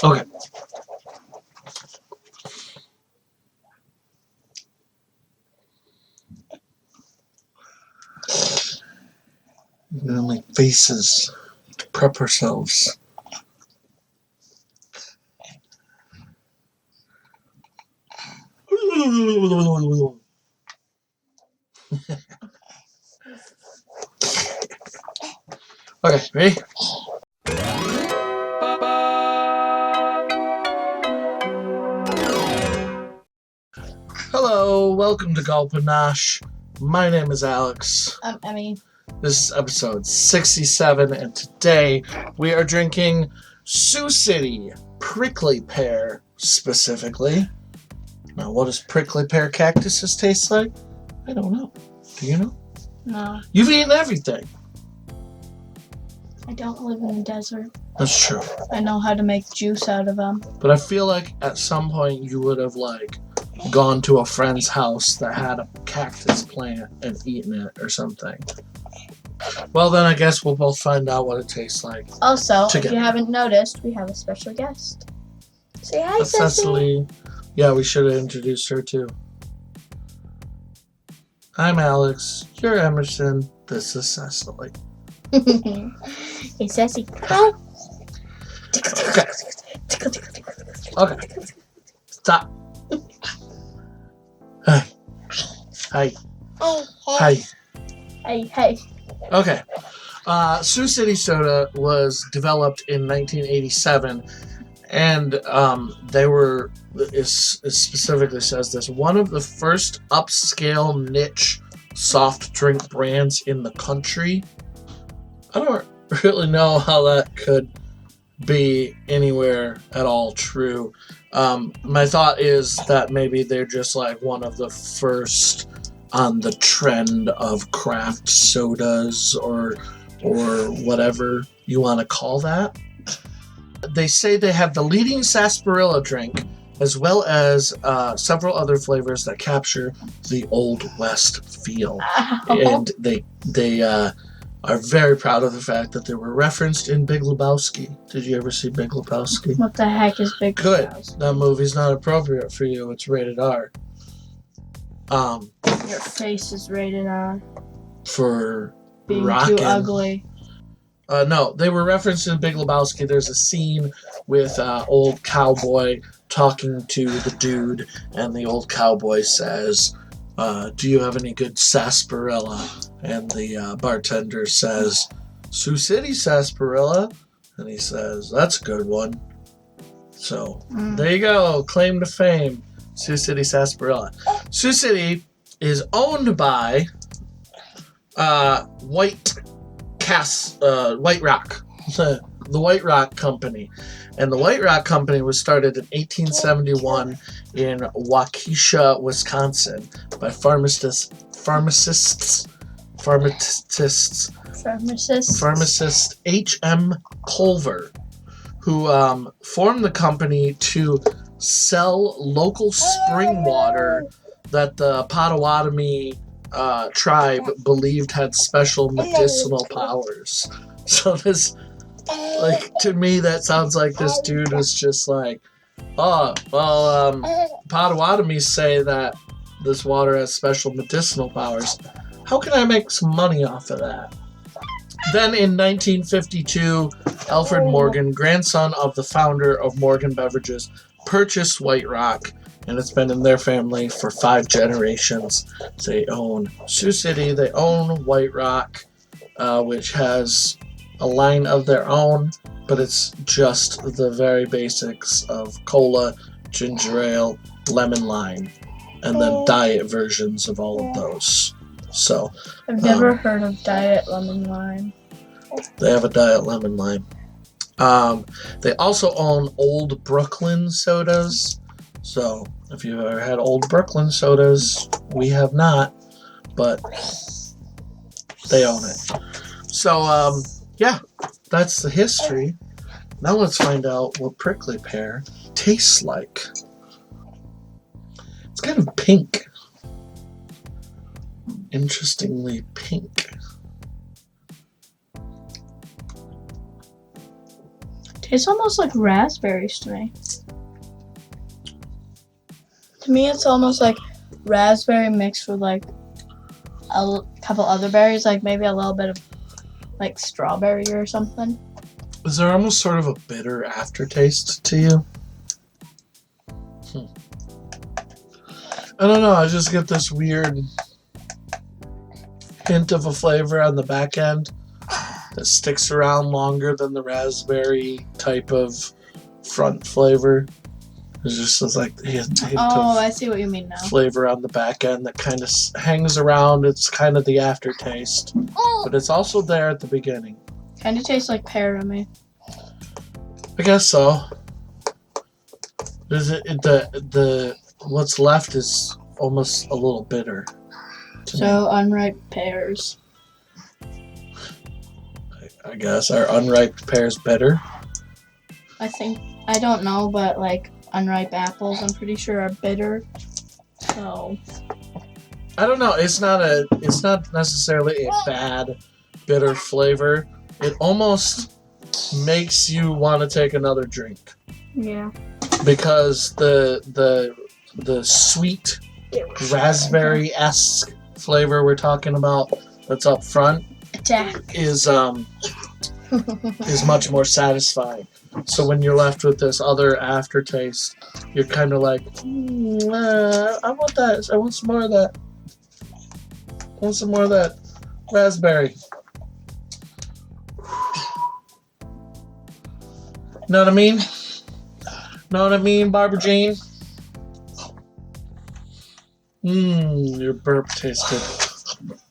Okay. We're gonna make faces to prep ourselves. Okay, ready? Hello, welcome to Gulpanash. My name is Alex. I'm Emmy. This is episode 67, and today we are drinking Sioux City prickly pear, specifically. Now, what does prickly pear cactuses taste like? I don't know. Do you know? No, You've eaten everything. I don't live in the desert. That's true. I know how to make juice out of them. But I feel like at some point you would have, gone to a friend's house that had a cactus plant and eaten it or something. Well, then I guess we'll both find out what it tastes like. Also, Together. if you haven't noticed, we have a special guest. Say hi, That's Cecily. Yeah, we should have introduced her too. I'm Alex. You're Emerson. This is Cecily. Hey, Ceci. Hi. Okay. Stop. Hi. Hi. Hi. Hey. Okay. Sioux City Soda was developed in 1987, and they were, it specifically says this, one of the first upscale niche soft drink brands in the country. I don't really know how that could be anywhere at all true. My thought is that maybe they're just like one of the first on the trend of craft sodas or whatever you want to call that. They say they have the leading sarsaparilla drink as well as several other flavors that capture the Old West feel. And they are very proud of the fact that they were referenced in Big Lebowski. Did you ever see Big Lebowski? What the heck is Big Good. Lebowski? That movie's not appropriate for you. It's rated R. Your face is rated R. For Being rockin'. too ugly. No, they were referenced in Big Lebowski. There's a scene with old cowboy talking to the dude, and the old cowboy says, do you have any good sarsaparilla? And the bartender says, Sioux City sarsaparilla. And he says, that's a good one. So, there you go. Claim to fame. Sioux City sarsaparilla. Sioux City is owned by White Rock. The White Rock Company. And the White Rock Company was started in 1871 in Waukesha, Wisconsin by pharmacist H.M. Culver, who formed the company to sell local spring water that the Potawatomi tribe believed had special medicinal powers. So this, to me, that sounds like this dude was just like, Potawatomis say that this water has special medicinal powers. How can I make some money off of that? Then in 1952, Alfred Morgan, grandson of the founder of Morgan Beverages, purchased White Rock, and it's been in their family for 5 generations. They own Sioux City, they own White Rock, which has a line of their own, but it's just the very basics of cola, ginger ale, lemon lime, and then diet versions of all of those. So I've never heard of Diet Lemon Lime. They have a Diet Lemon Lime. They also own Old Brooklyn sodas. So if you've ever had Old Brooklyn sodas, we have not, but they own it. So yeah, that's the history. Now let's find out what prickly pear tastes like. It's kind of pink. Interestingly pink. Tastes almost like raspberries to me. To me, it's almost like raspberry mixed with like a couple other berries, like maybe a little bit of like strawberry or something. Is there almost sort of a bitter aftertaste to you? I don't know. I just get this weird hint of a flavor on the back end that sticks around longer than the raspberry type of front flavor. There's just like a hint I see what you mean now. flavor on the back end that kind of hangs around. It's kind of the aftertaste, but it's also there at the beginning. Kind of tastes like pear to me. I guess so. The what's left is almost a little bitter. So unripe pears. I guess are unripe pears better? I don't know, but like unripe apples, I'm pretty sure are bitter. So I don't know. It's not necessarily a bad bitter flavor. It almost makes you want to take another drink yeah. because the sweet raspberry-esque flavor we're talking about that's up front is much more satisfying. So when you're left with this other aftertaste, you're kind of like, I want that. I want some more of that. I want some more of that raspberry. Know what I mean? Know what I mean, Barbara Jean? Your burp tasted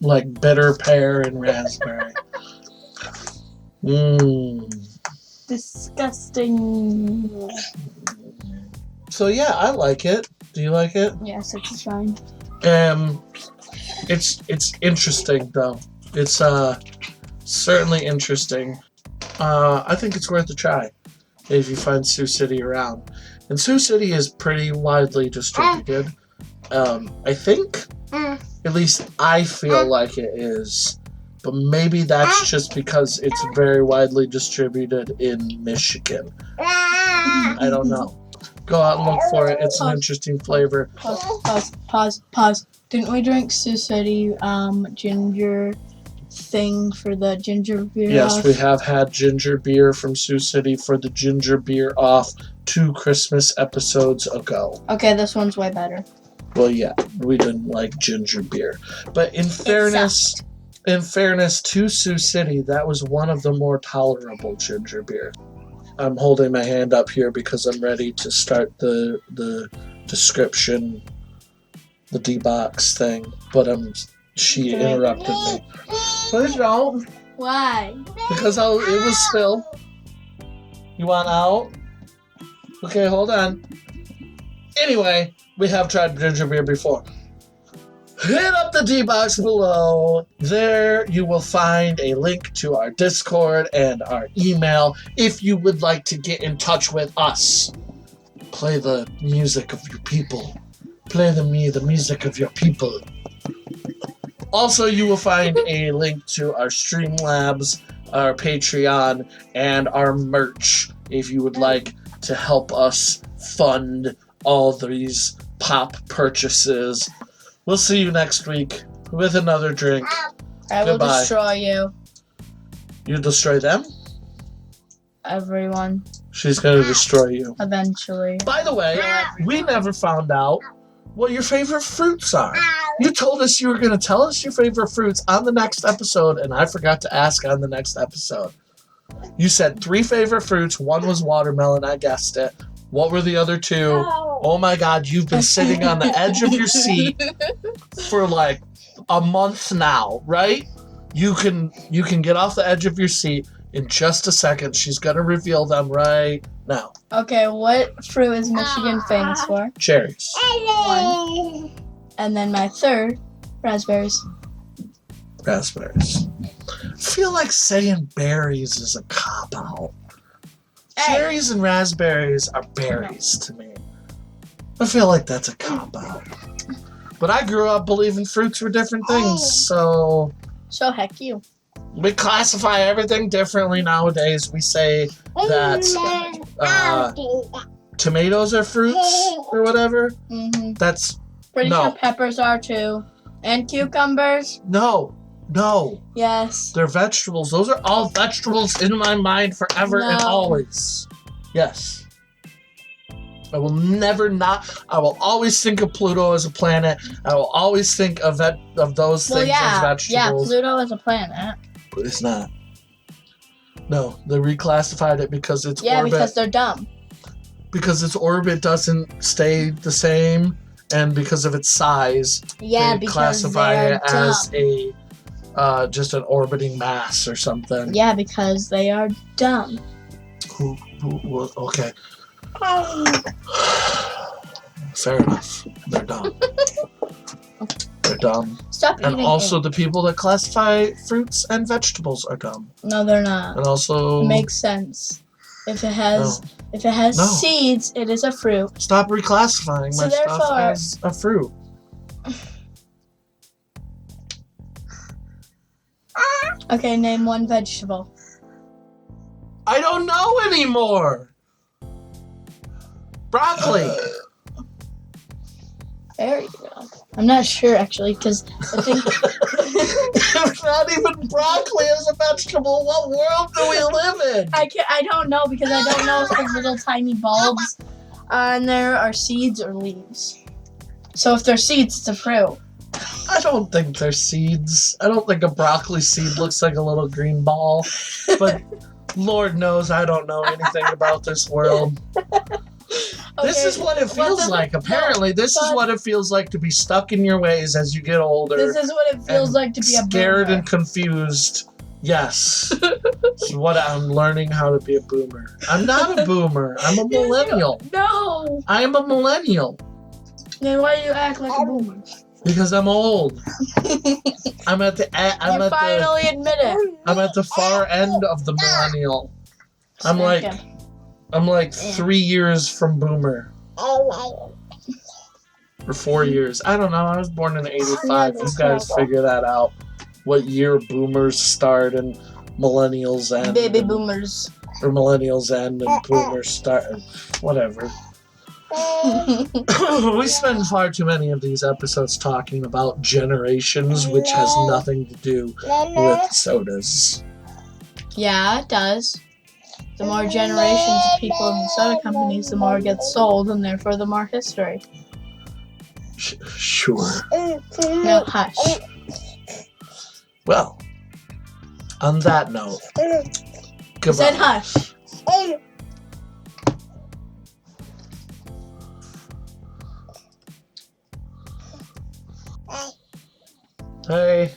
like bitter pear and raspberry. Disgusting. So yeah, I like it. Do you like it? Yes, it's fine. It's interesting though. It's certainly interesting. I think it's worth a try if you find Sioux City around. And Sioux City is pretty widely distributed. I think, at least I feel like it is. But maybe that's just because it's very widely distributed in Michigan. I don't know. Go out and look for it. It's an interesting flavor. Pause. Didn't we drink Sioux City ginger thing for the ginger beer? Yes, off? we have had ginger beer from Sioux City for the ginger beer off 2 Christmas episodes ago. Okay, this one's way better. Well, yeah, we didn't like ginger beer. But in fairness to Sioux City, that was one of the more tolerable ginger beer. I'm holding my hand up here because I'm ready to start the description, the D-box thing, but she interrupted me. Please don't. Why? Because it was spill. You want out? Okay, hold on. Anyway, we have tried ginger beer before. Hit up the D-box below. There you will find a link to our Discord and our email if you would like to get in touch with us. Play the music of your people. Play the music of your people. Also, you will find a link to our Streamlabs, our Patreon, and our merch if you would like to help us fund all these pop purchases. We'll see you next week with another drink. I will Goodbye. destroy you. You destroy them? Everyone. She's going to destroy you. Eventually. By the way, we never found out what your favorite fruits are. You told us you were going to tell us your favorite fruits on the next episode, and I forgot to ask on the next episode. You said 3 favorite fruits. 1 was watermelon. I guessed it. What were the other 2? Oh my God, you've been sitting on the edge of your seat for like a month now, right? You can get off the edge of your seat in just a second. She's gonna reveal them right now. Okay, what fruit is Michigan famous for? Cherries. 1. And then my 3rd, raspberries. Raspberries. I feel like saying berries is a cop-out. Hey. Cherries and raspberries are berries to me. I feel like that's a cop-out. But I grew up believing fruits were different things, so... So heck you. We classify everything differently nowadays. We say that tomatoes are fruits or whatever. Mm-hmm. That's Pretty no. sure peppers are too. And cucumbers. No. Yes. They're vegetables. Those are all vegetables in my mind forever and always. Yes. I will never not. I will always think of Pluto as a planet. I will always think of those things as vegetables. Yeah, Pluto is a planet. But it's not. No, they reclassified it because its orbit. Yeah, because they're dumb. Because its orbit doesn't stay the same, and because of its size, yeah, they classify it as a just an orbiting mass or something. Yeah, because they are dumb. Okay. Fair enough. They're dumb. They're dumb. Stop eating. And also the people that classify fruits and vegetables are dumb. No, they're not. And also it makes sense. If it has seeds, it is a fruit. Stop reclassifying So my stuff as a fruit. Okay, name one vegetable. I don't know anymore. Broccoli. There you go. I'm not sure actually, because I think If not even broccoli is a vegetable, what world do we live in? I don't know because I don't know if the little tiny bulbs on there are seeds or leaves. So if they're seeds, it's a fruit. I don't think they're seeds. I don't think a broccoli seed looks like a little green ball. But Lord knows I don't know anything about this world. This is what it feels like. Apparently, this is what it feels like to be stuck in your ways as you get older. This is what it feels like to be a scared boomer. and confused. Yes. This is what I'm learning how to be a boomer. I'm not a boomer. I'm a millennial. No. I am a millennial. Then why do you act like a boomer? Because I'm old. I'm at the finally admit it. I'm at the far end of the millennial. I'm like 3 years from boomer. Or 4 years. I don't know. I was born in 85. You guys figure that out. What year boomers start and millennials end. Baby boomers. Or millennials end and boomers start. Whatever. We spend far too many of these episodes talking about generations, which has nothing to do with sodas. Yeah, it does. The more generations of people in the soda companies, the more it gets sold, and therefore the more history. Sure. Now hush. Well, on that note, goodbye. I said hush. Hey.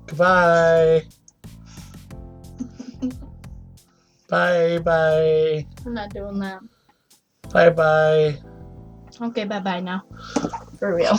Goodbye. Bye. I'm not doing that. Bye. Okay, bye now. For real.